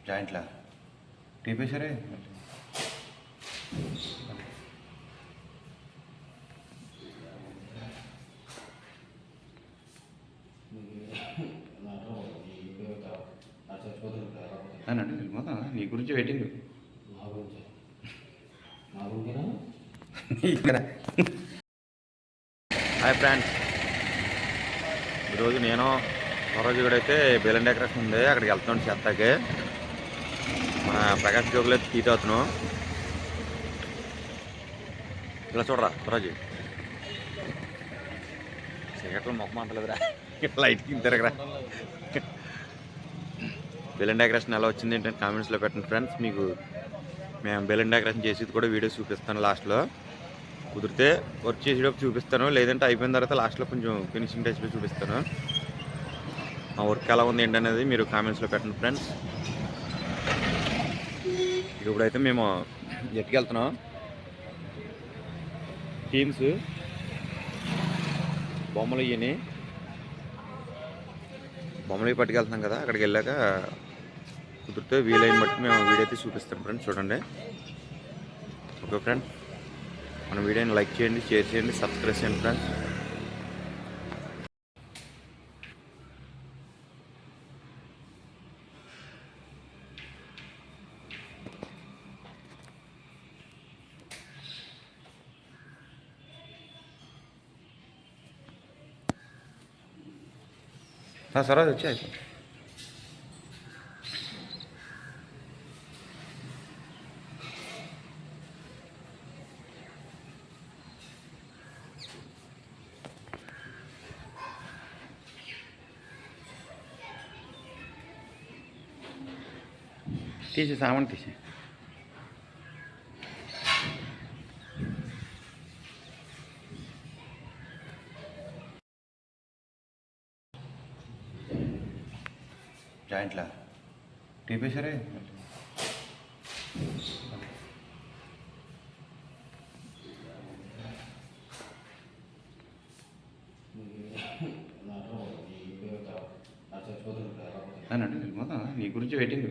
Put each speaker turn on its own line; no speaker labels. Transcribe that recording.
జాయింట్లా TP సరే అనండి వెళ్ళిపోతాం నీ గురించి వెయిటింగ్ హాయ్ ఫ్రెండ్స్, ఈరోజు నేను స్వరాజు కూడా అయితే బెలూన్ డెకరేషన్ ఉంది, అక్కడికి వెళ్తున్నాను చెత్తాకి. మన ప్రకాష్ జోగులో తీట అవుతున్నాం. ఇలా చూడరా స్వరాజు, సిగరెట్లు మొక్క అంటలేదురా, లైట్కి తిరగరా. బెలూన్ డెకరేషన్ ఎలా వచ్చింది ఏంటంటే కామెంట్స్లో పెట్టండి ఫ్రెండ్స్. మీకు మేము బెలూన్ డెకరేషన్ చేసేది కూడా వీడియో చూపిస్తాను లాస్ట్లో. కుదిరితే వర్క్ చేసేటప్పుడు చూపిస్తాను, లేదంటే అయిపోయిన తర్వాత లాస్ట్లో కొంచెం ఫినిషింగ్ టచ్లో చూపిస్తాను. మా వర్క్ ఎలా ఉంది ఏంటనేది మీరు కామెంట్స్లో పెట్టండి ఫ్రెండ్స్. ఇప్పుడైతే మేము ఎట్టుకెళ్తున్నాం, టీమ్స్ బొమ్మలు ఇవని బొమ్మలు పట్టుకెళ్తున్నాం కదా. అక్కడికి వెళ్ళాక కుదిరితే వీలైన బట్టి మేము వీడియో అయితే చూపిస్తాం ఫ్రెండ్స్. చూడండి. ఓకే ఫ్రెండ్స్, మన వీడియోని లైక్ చేయండి, షేర్ చేయండి, సబ్స్క్రైబ్ చేయండి ఫ్రెండ్స్. సరే వచ్చాయి. తీసి సామాన్ తీసి జాయింట్లా టీపీ సరే అనండి వెళ్ళిపోతాం నీ గురించి వెయిటింగ్.